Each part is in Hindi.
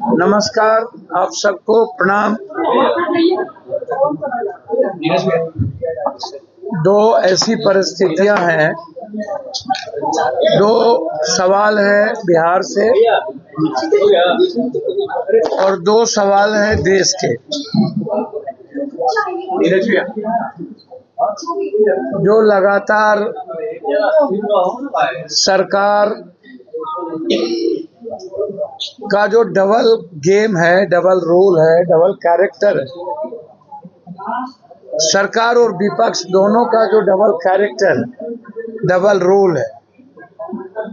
नमस्कार, आप सबको प्रणाम। दो ऐसी परिस्थितियां हैं, दो सवाल हैं बिहार से और दो सवाल हैं देश के। जो लगातार सरकार का जो डबल गेम है, डबल रोल है, डबल कैरेक्टर है, सरकार और विपक्ष दोनों का जो डबल कैरेक्टर है, डबल रोल है,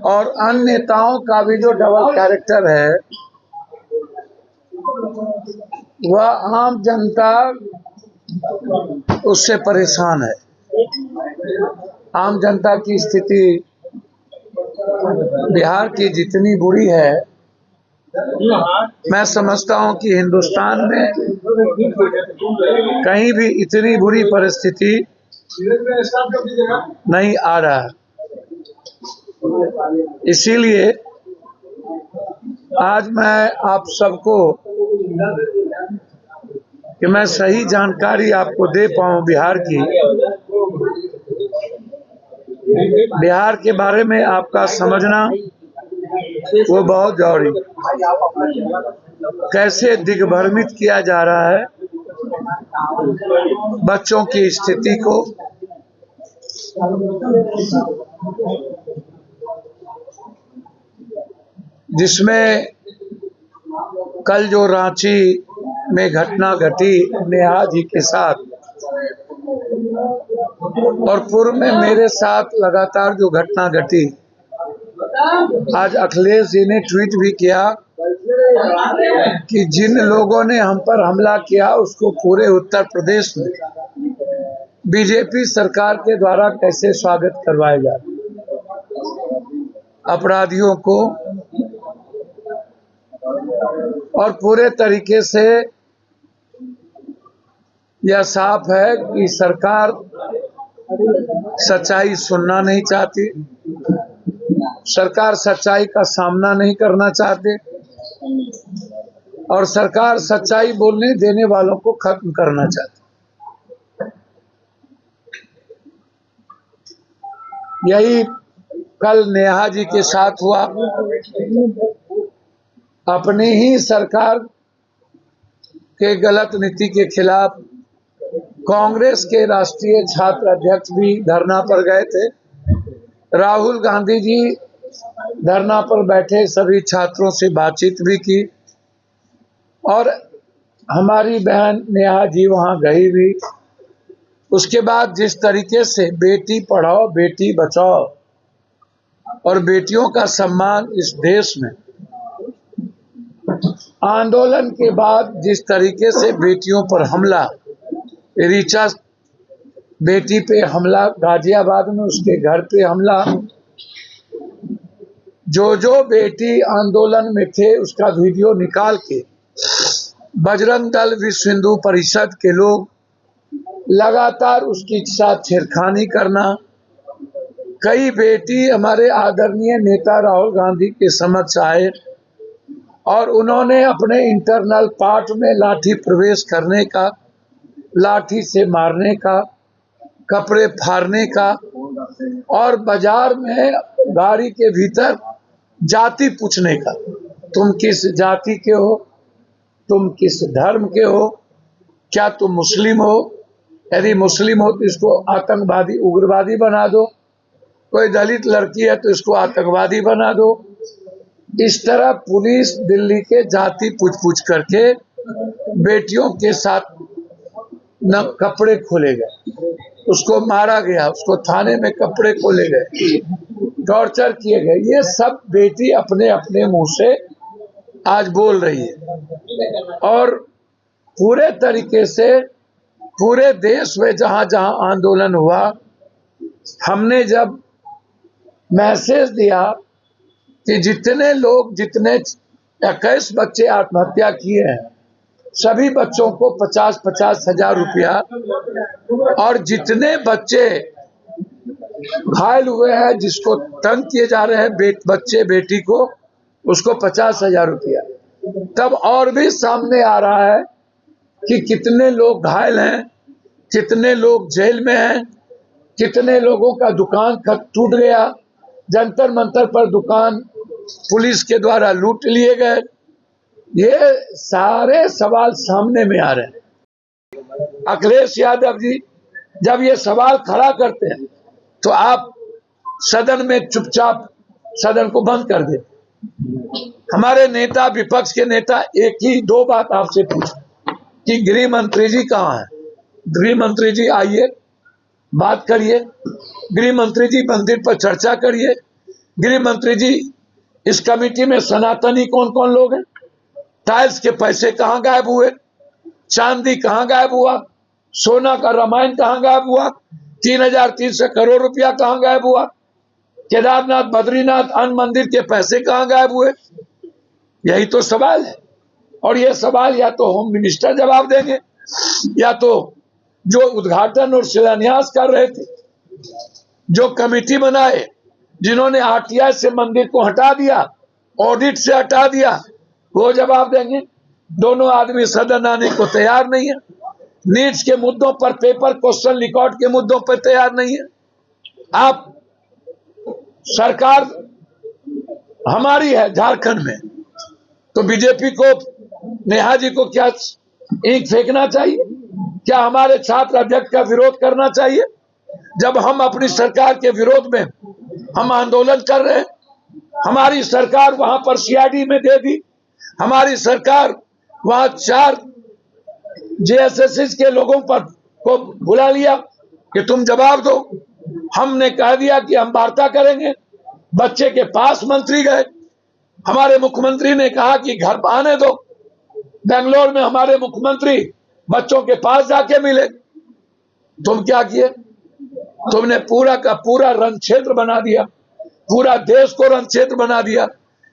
और अन्य नेताओं का भी जो डबल कैरेक्टर है, वह आम जनता उससे परेशान है। आम जनता की स्थिति बिहार की जितनी बुरी है, मैं समझता हूं कि हिंदुस्तान में कहीं भी इतनी बुरी परिस्थिति नहीं आ रहा है। इसीलिए आज मैं आप सबको कि मैं सही जानकारी आपको दे पाऊं बिहार के बारे में आपका समझना वो बहुत जरूरी। कैसे दिग्भ्रमित किया जा रहा है बच्चों की स्थिति को, जिसमें कल जो रांची में घटना घटी नेहा जी के साथ और पूर्व में मेरे साथ लगातार जो घटना घटी, आज अखिलेश जी ने ट्वीट भी किया कि जिन लोगों ने हम पर हमला किया उसको पूरे उत्तर प्रदेश में बीजेपी सरकार के द्वारा कैसे स्वागत करवाया जाए। अपराधियों को और पूरे तरीके से यह साफ है कि सरकार सच्चाई सुनना नहीं चाहती, सरकार सच्चाई का सामना नहीं करना चाहती और सरकार सच्चाई बोलने देने वालों को खत्म करना चाहती। यही कल नेहा जी के साथ हुआ। अपनी ही सरकार के गलत नीति के खिलाफ कांग्रेस के राष्ट्रीय छात्र अध्यक्ष भी धरना पर गए थे। राहुल गांधी जी धरना पर बैठे सभी छात्रों से बातचीत भी की और हमारी बहन नेहा जी वहां गई भी। उसके बाद जिस तरीके से बेटी पढ़ाओ बेटी बचाओ और बेटियों का सम्मान इस देश में आंदोलन के बाद जिस तरीके से बेटियों पर हमला, रीचा बेटी पे हमला, गाजियाबाद में उसके घर पे हमला, जो बेटी आंदोलन में थे उसका वीडियो निकाल के बजरंग दल विश्व हिंदू परिषद के लोग लगातार उसके साथ छेड़खानी करना। कई बेटी हमारे आदरणीय नेता राहुल गांधी के समक्ष आए और उन्होंने अपने इंटरनल पार्ट में लाठी प्रवेश करने का, लाठी से मारने का, कपड़े फाड़ने का और बाजार में गाड़ी के भीतर जाति पूछने का, तुम किस जाति के हो, तुम किस धर्म के हो, क्या तुम मुस्लिम हो, यदि मुस्लिम हो तो इसको आतंकवादी उग्रवादी बना दो, कोई दलित लड़की है तो इसको आतंकवादी बना दो। इस तरह पुलिस दिल्ली के जाति पूछ करके बेटियों के साथ न कपड़े खोले गए, उसको मारा गया, उसको थाने में कपड़े खोले गए, टॉर्चर किए गए। ये सब बेटी अपने अपने मुंह से आज बोल रही है और पूरे तरीके से पूरे देश में जहां जहां आंदोलन हुआ, हमने जब मैसेज दिया कि जितने 21 बच्चे आत्महत्या किए हैं, सभी बच्चों को 50-50 हजार रुपया और जितने बच्चे घायल हुए हैं, जिसको तंग किए जा रहे हैं बच्चे बेटी को, उसको 50,000 रुपया, तब और भी सामने आ रहा है कि कितने लोग घायल हैं, कितने लोग जेल में हैं, कितने लोगों का दुकान टूट गया, जंतर मंतर पर दुकान पुलिस के द्वारा लूट लिए गए। ये सारे सवाल सामने में आ रहे हैं। अखिलेश यादव जी जब ये सवाल खड़ा करते हैं तो आप सदन में चुपचाप सदन को बंद कर देते। हमारे नेता, विपक्ष के नेता एक ही दो बात आपसे पूछे कि गृह मंत्री जी कहाँ हैं? गृह मंत्री जी आइए, बात करिए। गृह मंत्री जी मंदिर पर चर्चा करिए। गृह मंत्री जी इस कमेटी में सनातनी कौन कौन लोग हैं? टाइल्स के पैसे कहाँ गायब हुए? चांदी कहाँ गायब हुआ? सोना का रामायण कहाँ गायब हुआ? 3,300 करोड़ रुपया कहाँ गायब हुआ? केदारनाथ, बद्रीनाथ, अन्य मंदिर के पैसे कहाँ गायब हुए? यही तो सवाल है। और ये सवाल या तो होम मिनिस्टर जवाब देंगे, या तो जो उद्घाटन और शिलान्यास कर रहे थे, जो कमेटी बनाए, जिन्होंने आरटीआई से मंदिर को हटा दिया, ऑडिट से हटा दिया, वो जवाब देंगे। दोनों आदमी सदन आने को तैयार नहीं है। नीट्स के मुद्दों पर, पेपर क्वेश्चन रिकॉर्ड के मुद्दों पर तैयार नहीं है। आप सरकार हमारी है झारखंड में, तो बीजेपी को, नेहा जी को क्या ईंट फेंकना चाहिए? क्या हमारे छात्र अध्यक्ष का विरोध करना चाहिए? जब हम अपनी सरकार के विरोध में हम आंदोलन कर रहे हैं, हमारी सरकार वहां पर सीआईडी में दे दी, हमारी सरकार वहां 4 जेएसएस के लोगों पर को बुला लिया कि तुम जवाब दो। हमने कह दिया कि हम वार्ता करेंगे। बच्चे के पास मंत्री गए, हमारे मुख्यमंत्री ने कहा कि घर आने दो। बेंगलोर में हमारे मुख्यमंत्री बच्चों के पास जाके मिले। तुम क्या किए? तुमने पूरा का पूरा रण क्षेत्र बना दिया, पूरा देश को रण क्षेत्र बना दिया।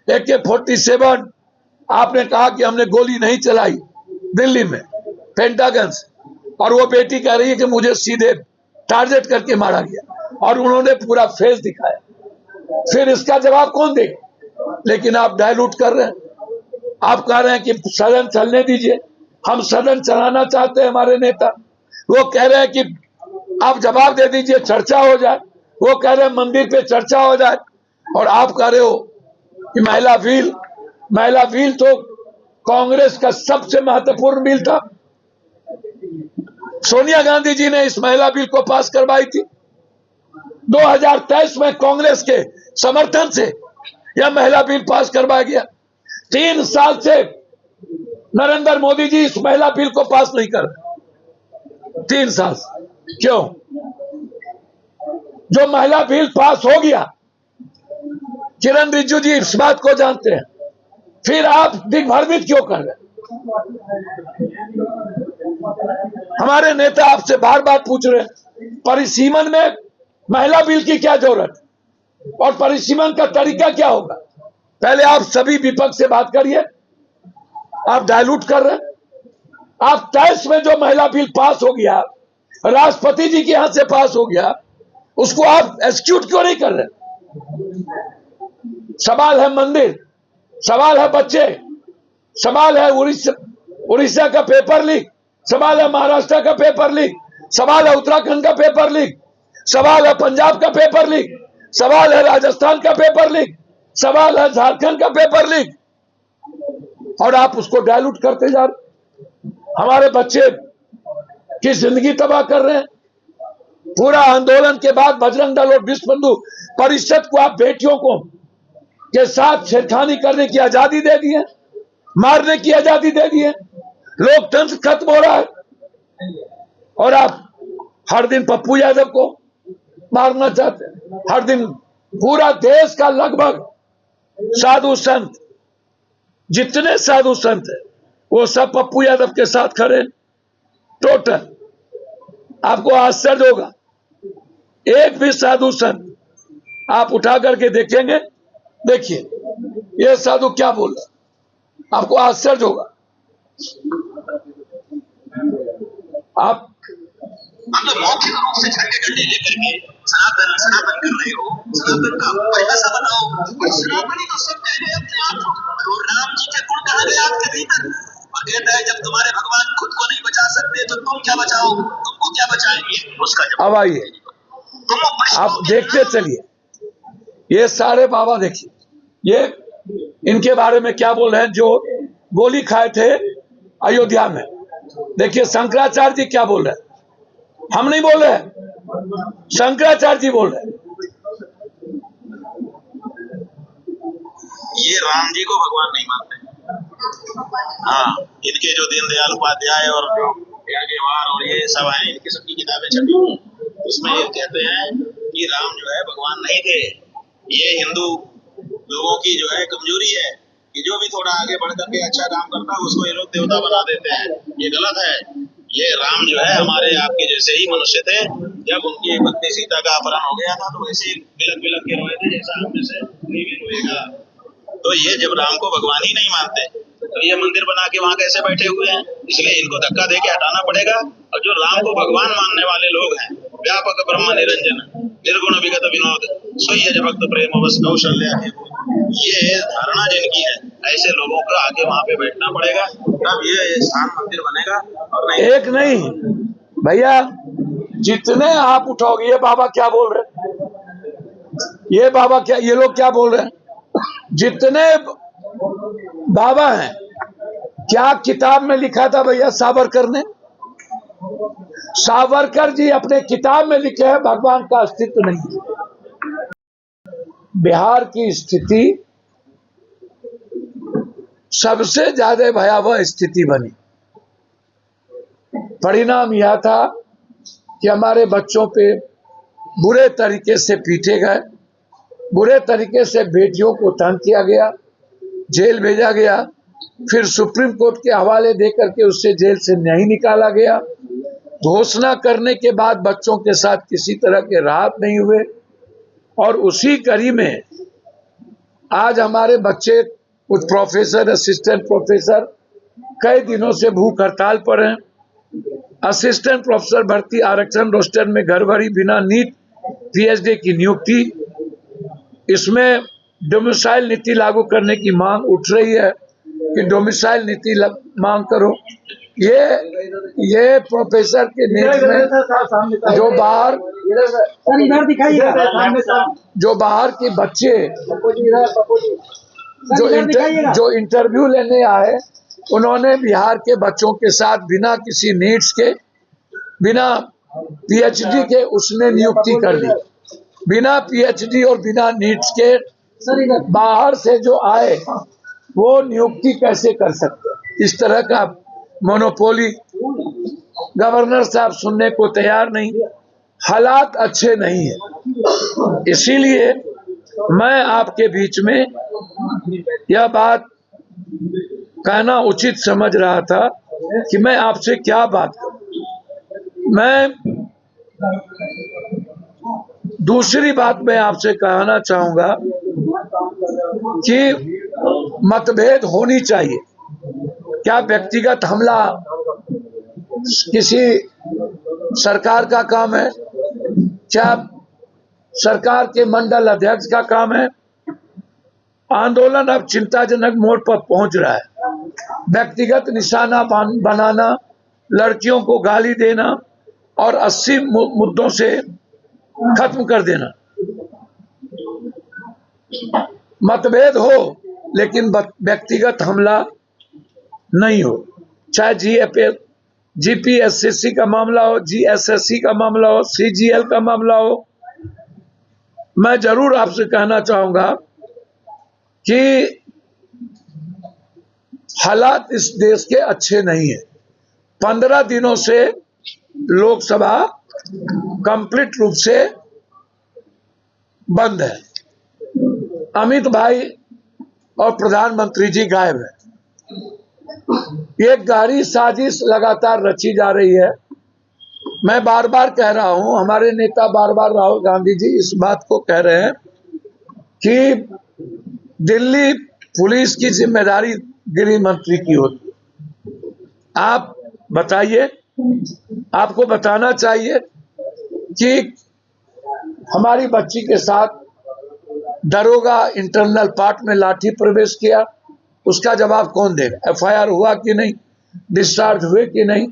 AK-47 आपने कहा कि हमने गोली नहीं चलाई दिल्ली में पेंटागन से, और वो बेटी कह रही है कि मुझे सीधे टारगेट करके मारा गया, और उन्होंने पूरा फेस दिखाया। फिर इसका जवाब कौन देगा? लेकिन आप डायलूट कर रहे हैं। आप कह रहे हैं कि सदन चलने दीजिए, हम सदन चलाना चाहते हैं। हमारे नेता वो कह रहे हैं कि आप जवाब दे दीजिए, चर्चा हो जाए। वो कह रहे हैं मंदिर पे चर्चा हो जाए, और आप कह रहे हो कि महिला बिल तो कांग्रेस का सबसे महत्वपूर्ण बिल था। सोनिया गांधी जी ने इस महिला बिल को पास करवाई थी। 2023 में कांग्रेस के समर्थन से यह महिला बिल पास करवाया गया। 3 साल से नरेंद्र मोदी जी इस महिला बिल को पास नहीं कर रहे। 3 साल से। क्यों? जो महिला बिल पास हो गया, किरण रिजिजू जी इस बात को जानते हैं, फिर आप दिग्भ्रमित क्यों कर रहे हैं? हमारे नेता आपसे बार बार पूछ रहे हैं परिसीमन में महिला बिल की क्या जरूरत, और परिसीमन का तरीका क्या होगा? पहले आप सभी विपक्ष से बात करिए। आप डायलूट कर रहे हैं। आप 23 में जो महिला बिल पास हो गया, राष्ट्रपति जी के यहां से पास हो गया, उसको आप एग्जीक्यूट क्यों नहीं कर रहे? सवाल है मंदिर, सवाल है बच्चे, सवाल है उड़ीसा का पेपर लीक, सवाल है महाराष्ट्र का पेपर लीक, सवाल है उत्तराखंड का पेपर लीक, सवाल है पंजाब का पेपर लीक, सवाल है राजस्थान का पेपर लीक, सवाल है झारखंड का पेपर लीक, और आप उसको डायलूट करते जा रहे। हमारे बच्चे की जिंदगी तबाह कर रहे हैं। पूरा आंदोलन के बाद बजरंग दल और विश्व हिंदू परिषद को आप बेटियों को के साथ छेड़खानी करने की आजादी दे दी है, मारने की आजादी दे दी है। लोकतंत्र खत्म हो रहा है, और आप हर दिन पप्पू यादव को मारना चाहते हैं। हर दिन पूरा देश का लगभग साधु संत, जितने साधु संत है, वो सब पप्पू यादव के साथ खड़े। टोटल आपको आश्चर्य होगा, एक भी साधु संत आप उठा करके देखेंगे, देखिए ये साधु क्या बोल रहा, आपको आश्चर्य होगा। आप मतलब मौखिक रूप से झंडे डंडे लेकर के सनातन सनातन कर रहे हो, सनातन का परिभाषा बताओ। सनातनी तो सब कह रहे हैं अपने आप को, और राम जी के गुण कहा गया आपके बचाओ, तुमको क्या बचाएंगे, उसका जवाब अब आइए तुम वो प्रश्नों आप के देखते चलिए, ये सारे बाबा देखिए, ये इनके बारे में क्या बोल रहे हैं जो गोली खाए थे अयोध्या में। देखिए शंकराचार्य जी क्या बोल रहे हैं, हम नहीं बोल रहे हैं, शंकराचार्य जी बोल रहे हैं। ये राम जी को भगवान नहीं मानते। हाँ, इनके जो दीनदयाल उपाध्याय और जो याज्ञवल्क्य और ये सब हैं, इनकी सबकी किताबें छपी हुई, उसमें ये कहते हैं कि राम जो है भगवान नहीं थे। ये हिंदू लोगों की जो है कमजोरी है कि जो भी थोड़ा आगे बढ़ करके अच्छा काम करता है उसको ये लोग देवता बना देते हैं। ये गलत है। ये राम जो है हमारे आपके जैसे ही मनुष्य थे। जब उनकी पत्नी सीता का अपहरण हो गया था तो वैसे ही बिलक बिलक के रोए थे जैसा हम में से कोई भी रोएगा। तो ये जब राम को भगवान ही नहीं मानते तो ये मंदिर बना के वहाँ कैसे बैठे हुए हैं? इसलिए इनको धक्का दे के हटाना पड़ेगा। और जो राम को भगवान मानने वाले लोग हैं, व्यापक ब्रह्म निरंजन निर्गुण विगत विनोद सोई भक्त प्रेम बस कौशल्या, ये धारणा जिनकी है, ऐसे लोगों को आगे वहाँ पे बैठना पड़ेगा, तब ये स्थान मंदिर बनेगा। और नहीं एक नहीं भैया, जितने आप उठाओगे, ये बाबा क्या बोल रहे हैं, ये बाबा क्या, ये लोग क्या बोल रहे हैं, जितने बाबा हैं, क्या किताब में लिखा था भैया सावरकर ने? सावरकर जी अपने किताब में लिखे हैं भगवान का अस्तित्व नहीं। बिहार की स्थिति सबसे ज्यादा भयावह स्थिति बनी। परिणाम यह था कि हमारे बच्चों पे बुरे तरीके से पीटे गए, बुरे तरीके से बेटियों को तंग किया गया, जेल भेजा गया, फिर सुप्रीम कोर्ट के हवाले देकर के उससे जेल से नहीं निकाला गया। घोषणा करने के बाद बच्चों के साथ किसी तरह के राहत नहीं हुए, और उसी कड़ी में आज हमारे बच्चे, कुछ प्रोफेसर, असिस्टेंट प्रोफेसर कई दिनों से भूख हड़ताल पर हैं। असिस्टेंट प्रोफेसर भर्ती आरक्षण रोस्टर में गड़बड़ी, बिना नीट पीएचडी की नियुक्ति, इसमें डोमिसाइल नीति लागू करने की मांग उठ रही है कि डोमिसाइल नीति मांग करो। ये प्रोफेसर के नीट में जो बाहर के बच्चे जो इंटरव्यू लेने आए, उन्होंने बिहार के बच्चों के साथ बिना किसी नीड्स के, बिना पीएचडी के उसने नियुक्ति कर दी। बिना पीएचडी और बिना नीड्स के बाहर से जो आए वो नियुक्ति कैसे कर सकते? इस तरह का मोनोपोली गवर्नर साहब सुनने को तैयार नहीं। हालात अच्छे नहीं है, इसीलिए मैं आपके बीच में यह बात कहना उचित समझ रहा था कि मैं आपसे क्या बात करूं। मैं दूसरी बात मैं आपसे कहना चाहूंगा कि मतभेद होनी चाहिए। क्या व्यक्तिगत हमला किसी सरकार का काम है? क्या सरकार के मंडल अध्यक्ष का काम है? आंदोलन अब चिंताजनक मोड़ पर पहुंच रहा है। व्यक्तिगत निशाना बनाना, लड़कियों को गाली देना और 80 मुद्दों से खत्म कर देना। मतभेद हो लेकिन व्यक्तिगत हमला नहीं हो। चाहे जीपीएससी का मामला हो, जीएसएससी का मामला हो, सीजीएल का मामला हो, मैं जरूर आपसे कहना चाहूंगा कि हालात इस देश के अच्छे नहीं है। 15 दिनों से लोकसभा कंप्लीट रूप से बंद है। अमित भाई और प्रधानमंत्री जी गायब है। एक गहरी साजिश लगातार रची जा रही है। मैं बार बार कह रहा हूं, हमारे नेता बार बार राहुल गांधी जी इस बात को कह रहे हैं कि दिल्ली पुलिस की जिम्मेदारी गृह मंत्री की होती है। आप बताइए, आपको बताना चाहिए कि हमारी बच्ची के साथ दरोगा इंटरनल पार्ट में लाठी प्रवेश किया, उसका जवाब कौन देगा? एफआईआर हुआ कि नहीं? डिस्चार्ज हुए कि नहीं?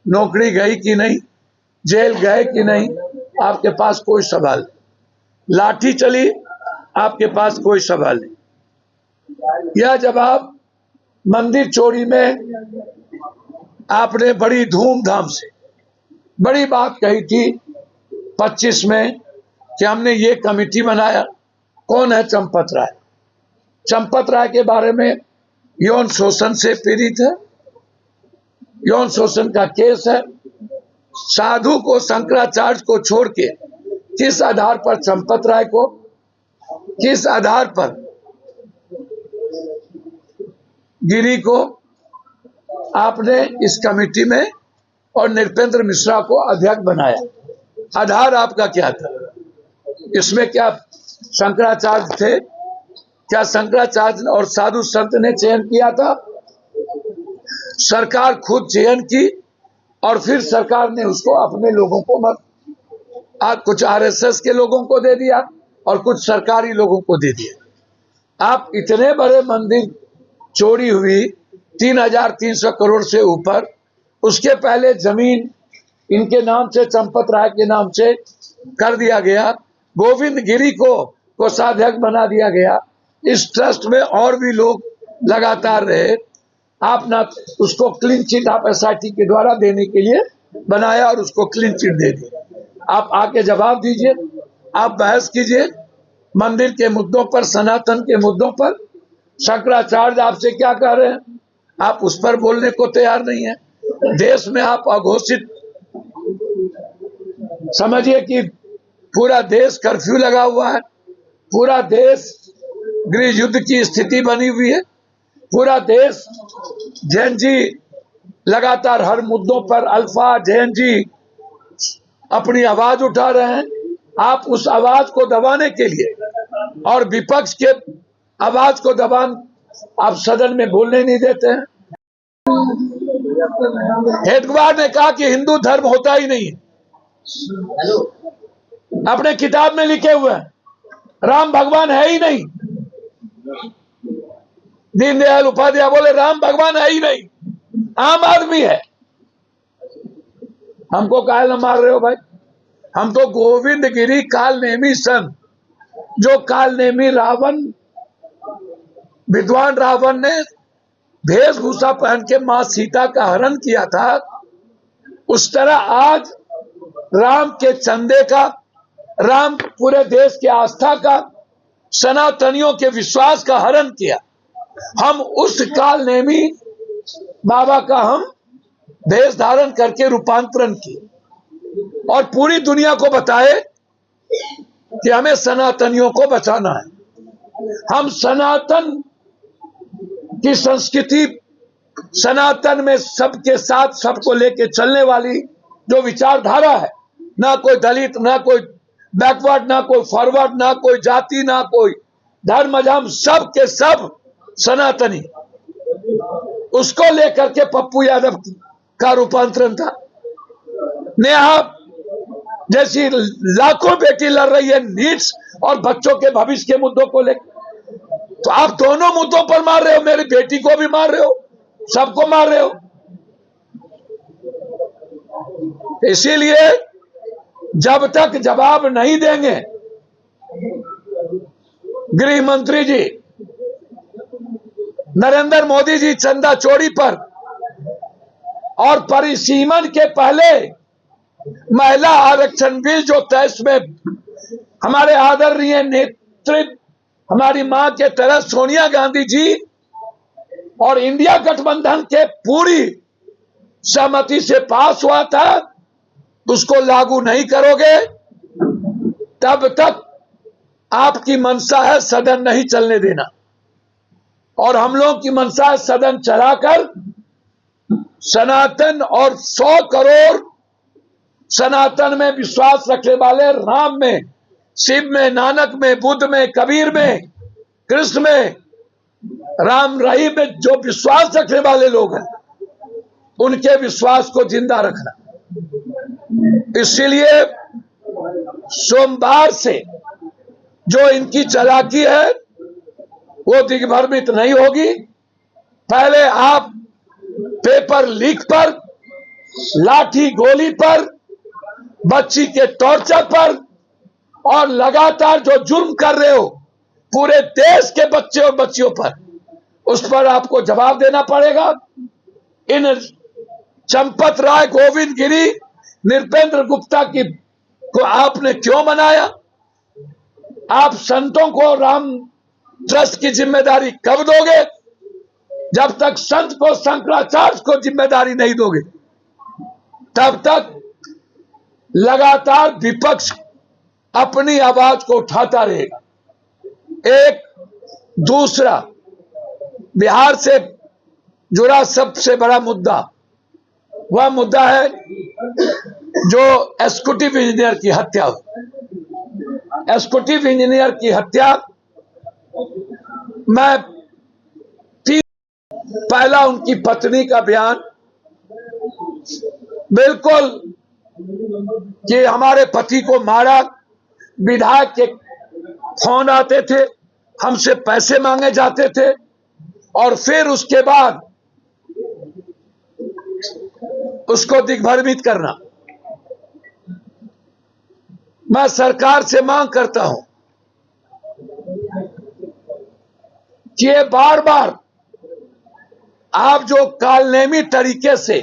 नौकरी गई कि नहीं, जेल गए कि नहीं, आपके पास कोई सवाल नहीं। लाठी चली, आपके पास कोई सवाल नहीं। यह जवाब मंदिर चोरी में आपने बड़ी धूमधाम से बड़ी बात कही थी 25 में कि हमने ये कमेटी बनाया। कौन है चंपत राय? चंपत राय के बारे में यौन शोषण से पीड़ित है, यौन शोषण का केस है। साधु को, शंकराचार्य को छोड़ के किस आधार पर चंपत राय को, किस आधार पर गिरी को आपने इस कमेटी में और नृपेंद्र मिश्रा को अध्यक्ष बनाया? आधार आपका क्या था? इसमें क्या शंकराचार्य थे? क्या शंकराचार्य और साधु संत ने चयन किया था? सरकार खुद चयन की और फिर सरकार ने उसको अपने लोगों को कुछ आरएसएस के लोगों को दे दिया और कुछ सरकारी लोगों को दे दिया। आप इतने बड़े मंदिर चोरी हुई 3,300 करोड़ से ऊपर, उसके पहले जमीन इनके नाम से, चंपत राय के नाम से कर दिया गया। गोविंद गिरी को कोषाध्यक्ष बना दिया गया। इस ट्रस्ट में और भी लोग लगातार रहे। आप ना उसको क्लीन चिट आप एसआईटी के द्वारा देने के लिए बनाया और उसको क्लीन चिट दे दी। आप आके जवाब दीजिए, आप बहस कीजिए मंदिर के मुद्दों पर, सनातन के मुद्दों पर। शंकराचार्य आपसे क्या कह रहे हैं, आप उस पर बोलने को तैयार नहीं है। देश में आप अघोषित, समझिए कि पूरा देश कर्फ्यू लगा हुआ है, पूरा देश गृह युद्ध की स्थिति बनी हुई है, पूरा देश जैन जी लगातार हर मुद्दों पर, अल्फा जैन जी अपनी आवाज उठा रहे हैं। आप उस आवाज को दबाने के लिए और विपक्ष के आवाज को आप सदन में बोलने नहीं देते हैं। हेडगेवार ने कहा कि हिंदू धर्म होता ही नहीं है, अपने किताब में लिखे हुए हैं। राम भगवान है ही नहीं। दीनदयाल उपाध्याय बोले राम भगवान है ही नहीं, आम आदमी है। हमको काहे न मार रहे हो भाई? हम तो गोविंद गिरी काल नेमी सन, जो काल नेमी रावण, विद्वान रावण ने वेशभूषा पहन के मां सीता का हरण किया था, उस तरह आज राम के चंदे का, राम पूरे देश की आस्था का, सनातनियों के विश्वास का हरण किया। हम उस काल नेमी बाबा का हम वेश धारण करके रूपांतरण किए और पूरी दुनिया को बताए कि हमें सनातनियों को बचाना है। हम सनातन की संस्कृति, सनातन में सबके साथ सबको लेके चलने वाली जो विचारधारा है, ना कोई दलित, ना कोई बैकवर्ड, ना कोई फॉरवर्ड, ना कोई जाति, ना कोई धर्म, हम सब के सब सनातनी, उसको लेकर के पप्पू यादव का रूपांतरण था। नेहा जैसी लाखों बेटी लड़ रही है नीट्स और बच्चों के भविष्य के मुद्दों को लेकर, तो आप दोनों मुद्दों पर मार रहे हो। मेरी बेटी को भी मार रहे हो, सबको मार रहे हो। इसीलिए जब तक जवाब नहीं देंगे गृह मंत्री जी, नरेंद्र मोदी जी चंदा चोरी पर और परिसीमन के पहले महिला आरक्षण बिल जो देश में हमारे आदरणीय नेतृत्व, हमारी मां के तरह सोनिया गांधी जी और इंडिया गठबंधन के पूरी सहमति से पास हुआ था, उसको लागू नहीं करोगे तब तक आपकी मंशा है सदन नहीं चलने देना। और हम लोग की मंशा है सदन चलाकर सनातन और 100 करोड़ सनातन में विश्वास रखने वाले, राम में, शिव में, नानक में, बुद्ध में, कबीर में, कृष्ण में, राम रहीम में जो विश्वास रखने वाले लोग हैं, उनके विश्वास को जिंदा रखना। इसीलिए सोमवार से जो इनकी चालाकी है वो दिग्भ्रमित नहीं होगी। पहले आप पेपर लीक पर लाठी गोली पर, बच्ची के टॉर्चर पर, और लगातार जो जुर्म कर रहे हो पूरे देश के बच्चे और बच्चियों पर, उस पर आपको जवाब देना पड़ेगा। इन चंपत राय, गोविंद गिरी, नृपेंद्र गुप्ता को आपने क्यों बनाया? आप संतों को राम ट्रस्ट की जिम्मेदारी कब दोगे? जब तक संत को, शंकराचार्य को जिम्मेदारी नहीं दोगे, तब तक लगातार विपक्ष अपनी आवाज को उठाता रहेगा। एक दूसरा बिहार से जुड़ा सबसे बड़ा मुद्दा, वह मुद्दा है जो एग्जीक्यूटिव इंजीनियर की हत्या हुई। एग्जीक्यूटिव इंजीनियर की हत्या, मैं पहला उनकी पत्नी का बयान, बिल्कुल कि हमारे पति को मारा, विधायक के फोन आते थे, हमसे पैसे मांगे जाते थे, और फिर उसके बाद उसको दिग्भ्रमित करना। मैं सरकार से मांग करता हूं कि ये बार बार आप जो कालनेमी तरीके से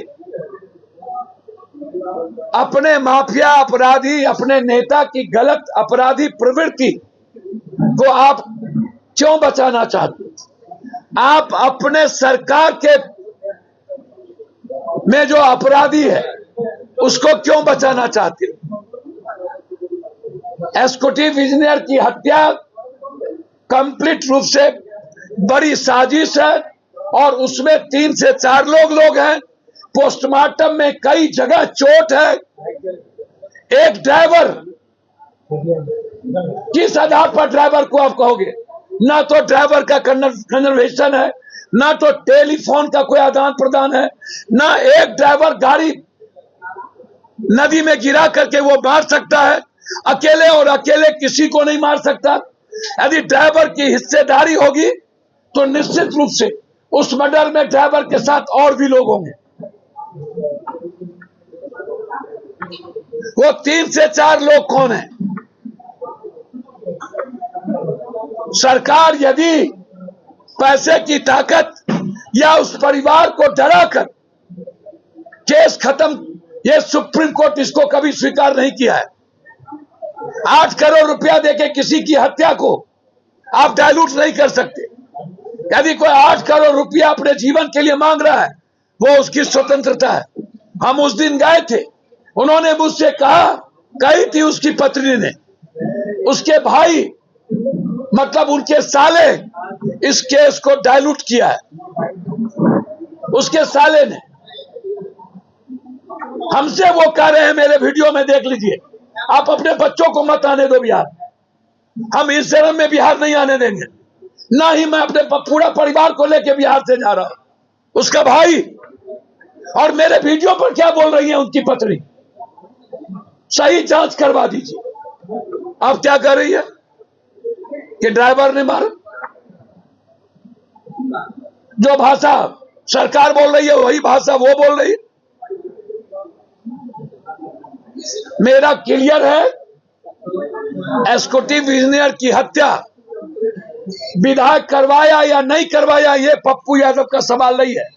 अपने माफिया अपराधी, अपने नेता की गलत अपराधी प्रवृत्ति को आप क्यों बचाना चाहते? आप अपने सरकार के में जो अपराधी है उसको क्यों बचाना चाहते? एग्जीक्यूटिव इंजीनियर की हत्या कंप्लीट रूप से बड़ी साजिश है, और उसमें 3 से 4 लोग हैं। पोस्टमार्टम में कई जगह चोट है। एक ड्राइवर, किस आधार पर ड्राइवर को आप कहोगे? ना तो ड्राइवर का कन्वर्सेशन है, ना तो टेलीफोन का कोई आदान प्रदान है, ना एक ड्राइवर गाड़ी नदी में गिरा करके वो मार सकता है अकेले, और अकेले किसी को नहीं मार सकता। यदि ड्राइवर की हिस्सेदारी होगी तो निश्चित रूप से उस मर्डर में ड्राइवर के साथ और भी लोग होंगे। वो 3 से 4 लोग कौन है? सरकार यदि पैसे की ताकत या उस परिवार को डराकर केस खत्म, ये सुप्रीम कोर्ट इसको कभी स्वीकार नहीं किया है। 8 करोड़ रुपया देके किसी की हत्या को आप डायलूट नहीं कर सकते। यदि कोई 8 करोड़ रुपया अपने जीवन के लिए मांग रहा है, वो उसकी स्वतंत्रता है। हम उस दिन गए थे, उन्होंने मुझसे कही थी उसकी पत्नी ने, उसके भाई मतलब उनके साले इस केस को डायलूट किया है। उसके साले ने हमसे वो कह रहे हैं, मेरे वीडियो में देख लीजिए, आप अपने बच्चों को मत आने दो बिहार। हम इस जन्म में बिहार नहीं आने देंगे, ना ही मैं अपने पूरा परिवार को लेकर बिहार से जा रहा हूं। उसका भाई और मेरे वीडियो पर क्या बोल रही है उनकी पत्नी, सही जांच करवा दीजिए। अब क्या कर रही है कि ड्राइवर ने मारा? जो भाषा सरकार बोल रही है वही भाषा वो बोल रही है। मेरा क्लियर है, एग्जीक्यूटिव इंजीनियर की हत्या विधायक करवाया या नहीं करवाया, ये पप्पू यादव का सवाल नहीं है।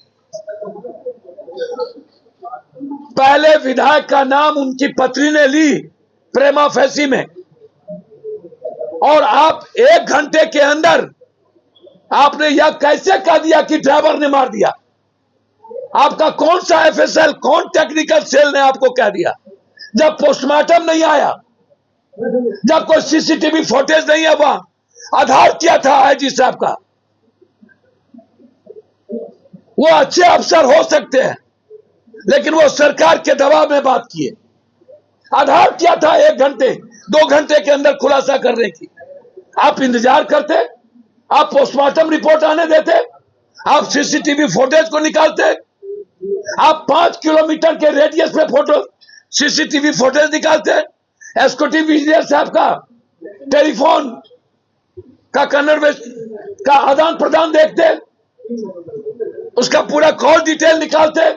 पहले विधायक का नाम उनकी पत्नी ने ली प्रेमा फैसी में, और आप 1 घंटे के अंदर आपने यह कैसे कह दिया कि ड्राइवर ने मार दिया? आपका कौन सा एफएसएल, कौन टेक्निकल सेल ने आपको कह दिया? जब पोस्टमार्टम नहीं आया, जब कोई सीसीटीवी फुटेज नहीं है, वहां आधार क्या था आईजी साहब का? वो अच्छे अफसर हो सकते हैं, लेकिन वो सरकार के दबाव में बात किए। आधार क्या था 1 घंटे 2 घंटे के अंदर खुलासा करने की? आप इंतजार करते, आप पोस्टमार्टम रिपोर्ट आने देते, आप सीसीटीवी फुटेज को निकालते, आप 5 किलोमीटर के रेडियस में फोटो सीसीटीवी फुटेज निकालते, एग्जीक्यूटिव इंजीनियर साहब का टेलीफोन का कन्वर्सेशन का आदान प्रदान देखते, उसका पूरा कॉल डिटेल निकालते,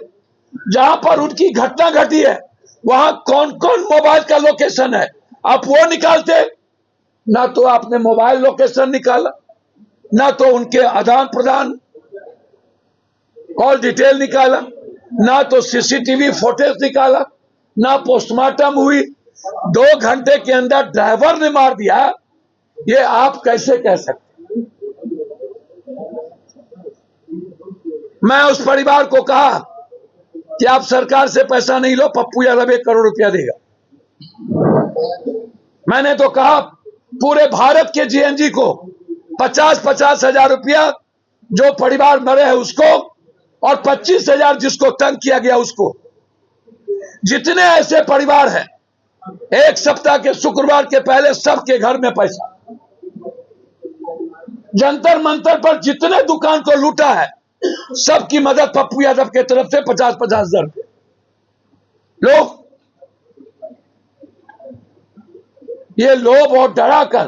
जहां पर उनकी घटना घटी है वहां कौन कौन मोबाइल का लोकेशन है, आप वो निकालते। ना तो आपने मोबाइल लोकेशन निकाला, ना तो उनके आदान प्रदान कॉल डिटेल निकाला, ना तो सीसीटीवी फुटेज निकाला, ना पोस्टमार्टम हुई। 2 घंटे के अंदर ड्राइवर ने मार दिया, ये आप कैसे कह सकते। मैं उस परिवार को कहा कि आप सरकार से पैसा नहीं लो, पप्पू यादव 1 करोड़ रुपया देगा। मैंने तो कहा पूरे भारत के जीएनजी को 50-50 हजार रुपया जो परिवार मरे हैं उसको, और 25,000 जिसको तंग किया गया उसको। जितने ऐसे परिवार हैं, 1 सप्ताह के शुक्रवार के पहले सबके घर में पैसा। जंतर मंतर पर जितने दुकान को लूटा है सबकी मदद पप्पू यादव के तरफ से 50-50 हजार रुपये। लोग ये लोभ और डरा कर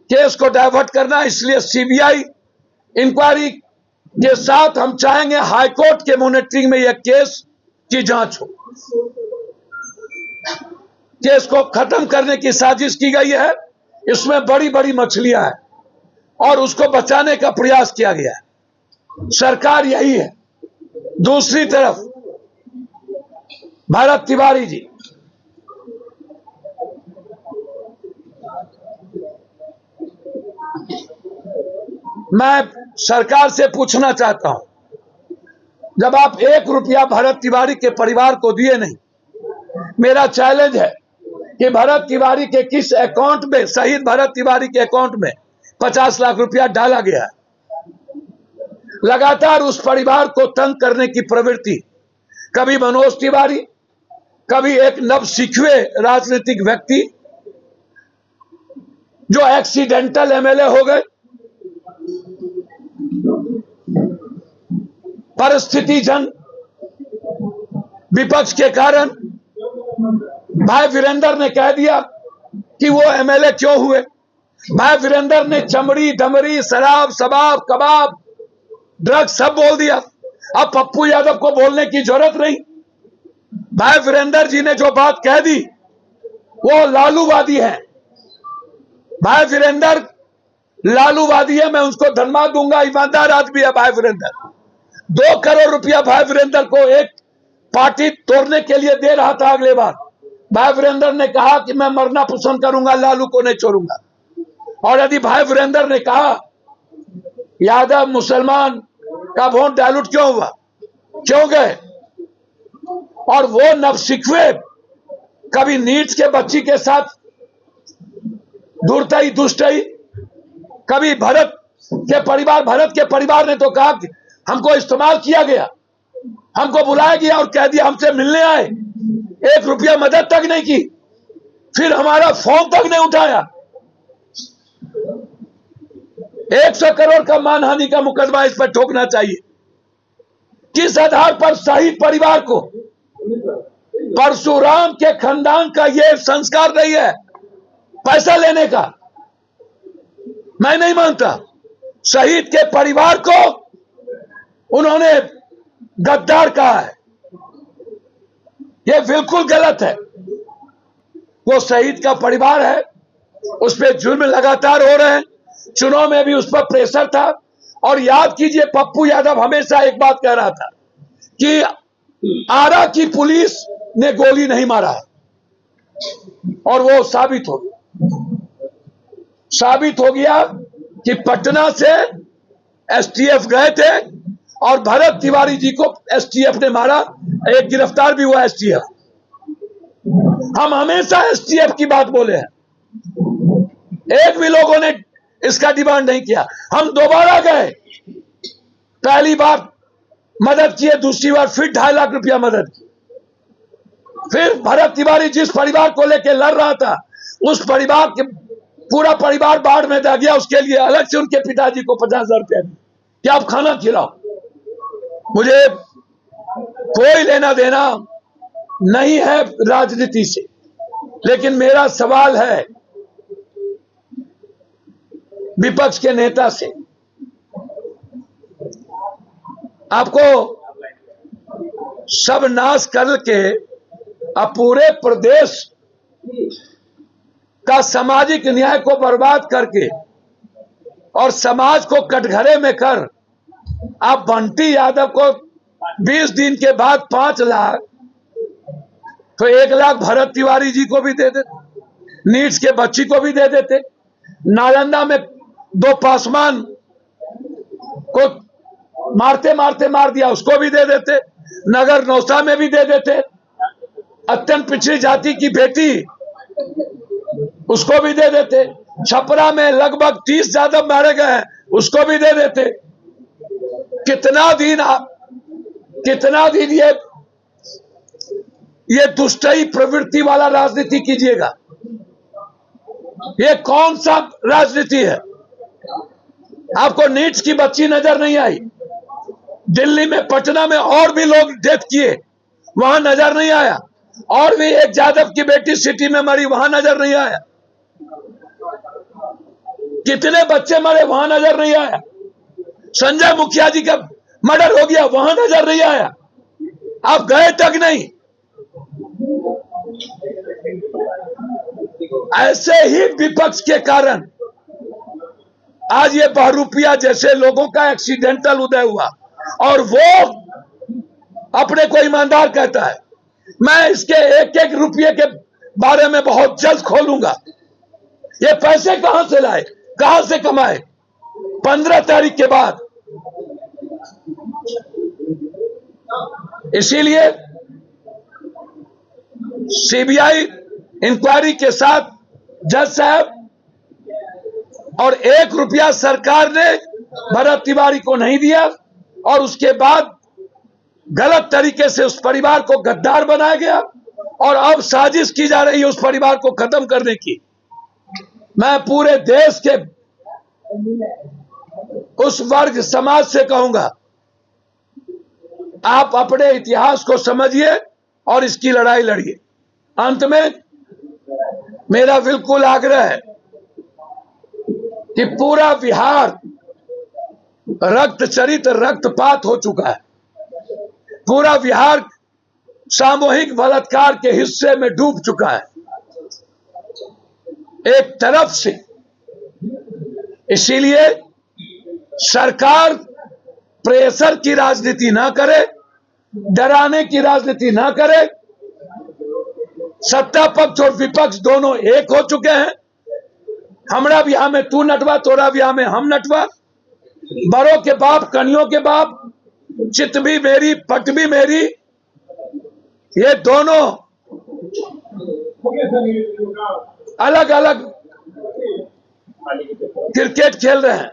केस को डाइवर्ट करना, इसलिए सीबीआई इंक्वायरी के साथ हम चाहेंगे हाईकोर्ट के मॉनिटरिंग में यह केस की जांच हो। केस को खत्म करने की साजिश की गई है, इसमें बड़ी बड़ी मछलियां हैं और उसको बचाने का प्रयास किया गया है। सरकार यही है। दूसरी तरफ भरत तिवारी जी, मैं सरकार से पूछना चाहता हूं, जब आप 1 रुपया भरत तिवारी के परिवार को दिए नहीं, मेरा चैलेंज है कि भरत तिवारी के किस अकाउंट में, शहीद भरत तिवारी के अकाउंट में 50 लाख रुपया डाला गया है। लगातार उस परिवार को तंग करने की प्रवृत्ति, कभी मनोज तिवारी, कभी एक नवसिखुए राजनीतिक व्यक्ति जो एक्सीडेंटल एमएलए हो गए, परिस्थिति जन विपक्ष के कारण भाई वीरेंद्र ने कह दिया कि वो एमएलए क्यों हुए। भाई वीरेंद्र ने चमड़ी डमरी शराब शबाब कबाब ड्रग्स सब बोल दिया। अब पप्पू यादव को बोलने की जरूरत नहीं। भाई वीरेंद्र जी ने जो बात कह दी वो लालूवादी है। भाई वीरेंद्र लालूवादी है, मैं उसको धन्यवाद दूंगा, ईमानदार आदमी है भाई वीरेंद्र। 2 करोड़ रुपया भाई वीरेंद्र को एक पार्टी तोड़ने के लिए दे रहा था। अगले बार भाई वीरेंद्र ने कहा कि मैं मरना पसंद करूंगा, लालू को नहीं छोड़ूंगा। और यदि भाई वीरेंद्र ने कहा यादव मुसलमान का वोट डायलूट क्यों हुआ, क्यों गए, और वो नवसिखुए कभी नीच के बच्ची के साथ दूरतई दुष्टई, कभी भरत के परिवार ने तो कहा कि हमको इस्तेमाल किया गया, हमको बुलाया गया और कह दिया हमसे मिलने आए, 1 रुपया मदद तक नहीं की, फिर हमारा फोन तक नहीं उठाया। 100 करोड़ का मानहानि का मुकदमा इस पर ठोकना चाहिए। किस आधार पर शहीद परिवार को, परशुराम के खानदान का यह संस्कार नहीं है पैसा लेने का। मैं नहीं मानता। शहीद के परिवार को उन्होंने गद्दार कहा है, यह बिल्कुल गलत है। वो शहीद का परिवार है, उस पर जुल्म लगातार हो रहे हैं। चुनाव में भी उस पर प्रेशर था। और याद कीजिए, पप्पू यादव हमेशा एक बात कह रहा था कि आरा की पुलिस ने गोली नहीं मारा है, और वो साबित हो गया कि पटना से एसटीएफ गए थे और भरत तिवारी जी को एसटीएफ ने मारा, एक गिरफ्तार भी हुआ एसटीएफ। हम हमेशा एसटीएफ की बात बोले हैं, एक भी लोगों ने इसका डिमांड नहीं किया। हम दोबारा गए, पहली बार मदद किए, दूसरी बार फिर 2.5 लाख रुपया मदद की। फिर भरत तिवारी जिस परिवार को लेकर लड़ रहा था, उस परिवार के पूरा परिवार बाढ़ में जा गया, उसके लिए अलग से उनके पिताजी को 50,000 रुपया दिए कि आप खाना खिलाओ। मुझे कोई लेना देना नहीं है राजनीति से, लेकिन मेरा सवाल है विपक्ष के नेता से, आपको सब नाश करके अब पूरे प्रदेश का सामाजिक न्याय को बर्बाद करके और समाज को कटघरे में कर आप बंटी यादव को 20 दिन के बाद 5 लाख तो 1 लाख भरत तिवारी जी को भी दे देते, नीट्स के बच्ची को भी दे देते, नालंदा में 2 पासवान को मारते मारते मार दिया उसको भी दे देते, नगर नौसा में भी दे देते, अत्यंत पिछड़ी जाति की बेटी उसको भी दे देते, छपरा में लगभग 30 यादव मारे गए हैं उसको भी दे देते। कितना दिन ये दुष्टई प्रवृत्ति वाला राजनीति कीजिएगा? ये कौन सा राजनीति है? आपको नीट्स की बच्ची नजर नहीं आई? दिल्ली में, पटना में और भी लोग डेथ किए, वहां नजर नहीं आया? और भी एक यादव की बेटी सिटी में मरी, वहां नजर नहीं आया? कितने बच्चे मरे, वहां नजर नहीं आया? संजय मुखिया जी का मर्डर हो गया, वहां नजर नहीं आया? आप गए तक नहीं। ऐसे ही विपक्ष के कारण आज ये बहरूपिया जैसे लोगों का एक्सीडेंटल उदय हुआ और वो अपने को ईमानदार कहता है। मैं इसके एक एक रुपये के बारे में बहुत जल्द खोलूंगा। ये पैसे कहां से लाए, कहां से कमाए? 15 तारीख के बाद। इसीलिए सीबीआई इंक्वायरी के साथ जज साहब, और 1 रुपया सरकार ने भरत तिवारी को नहीं दिया और उसके बाद गलत तरीके से उस परिवार को गद्दार बनाया गया और अब साजिश की जा रही है उस परिवार को खत्म करने की। मैं पूरे देश के उस वर्ग समाज से कहूंगा, आप अपने इतिहास को समझिए और इसकी लड़ाई लड़िए। अंत में मेरा बिल्कुल आग्रह है कि पूरा बिहार रक्तचरित रक्तपात हो चुका है। पूरा बिहार सामूहिक बलात्कार के हिस्से में डूब चुका है एक तरफ से। इसीलिए सरकार प्रेशर की राजनीति ना करे, डराने की राजनीति ना करे। सत्ता पक्ष और विपक्ष दोनों एक हो चुके हैं। हमरा बिहार में तू नटवा, तोरा बिहार में हम नटवा। बड़ों के बाप, कनियों के बाप, चित भी मेरी, पट भी मेरी। ये दोनों अलग अलग क्रिकेट खेल रहे हैं,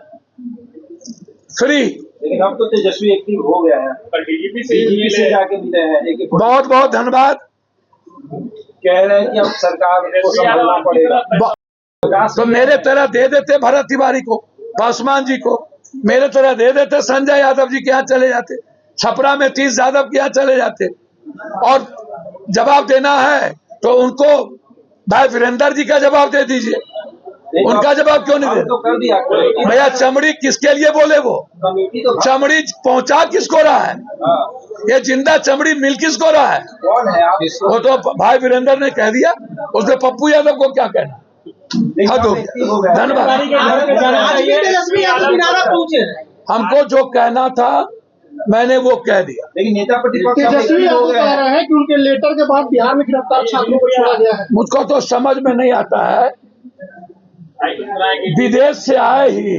फ्री। लेकिन अब तो तेजस्वी एक्टिव हो गया है, डीजीपी से जाके मिले हैं। बहुत बहुत धन्यवाद। कह रहे हैं कि अब सरकार को संभालना पड़ेगा। तो मेरे तरह दे देते भरत तिवारी को, पासवान जी को, मेरे तरह दे देते संजय यादव जी के यहाँ चले जाते, छपरा में 30 यादव के यहाँ चले जाते। और जवाब देना है तो उनको भाई वीरेंद्र जी का जवाब दे दीजिए। उनका जवाब क्यों नहीं दे? तो कर दिया भैया, चमड़ी किसके लिए बोले? वो चमड़ी पहुंचा किसको रहा है? ये जिंदा चमड़ी मिल किसको रहा है? कौन है आप? वो तो भाई वीरेंद्र ने कह दिया, उसने पप्पू यादव को क्या कहना। धन्यवाद। हमको जो कहना था मैंने वो कह दिया। लेकिन नेता प्रतिपक्ष तेजस्वी यादव कह रहे हैं कि उनके लेटर के बाद बिहार में गिरफ्तार छात्रों को छोड़ा गया है। मुझको तो समझ में नहीं आता है। विदेश से आए ही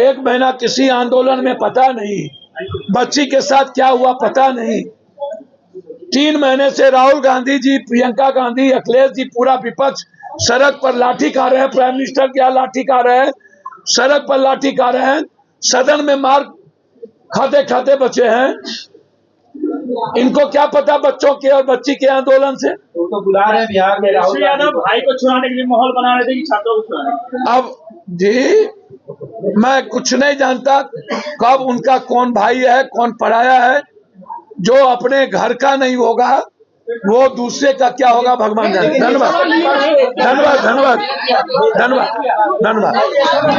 1 महीना किसी आंदोलन में पता नहीं, बच्ची के साथ क्या हुआ पता नहीं। 3 महीने से राहुल गांधी जी, प्रियंका गांधी, अखिलेश जी, पूरा विपक्ष सड़क पर लाठी खा रहे हैं। प्राइम मिनिस्टर क्या लाठी खा रहे हैं, सड़क पर लाठी खा रहे हैं, सदन में मार खाते खाते बचे हैं। इनको क्या पता बच्चों के और बच्ची के आंदोलन से? तो बुला रहे हैं बिहार में राहुल यादव भाई को छुड़ाने के लिए माहौल बना रहे थे कि छात्रों को छुड़ाने। अब जी मैं कुछ नहीं जानता कब उनका कौन भाई है, कौन पराया है। जो अपने घर का नहीं होगा वो दूसरे का क्या होगा भगवान जाने। धन्यवाद धन्यवाद धन्यवाद धन्यवाद धन्यवाद।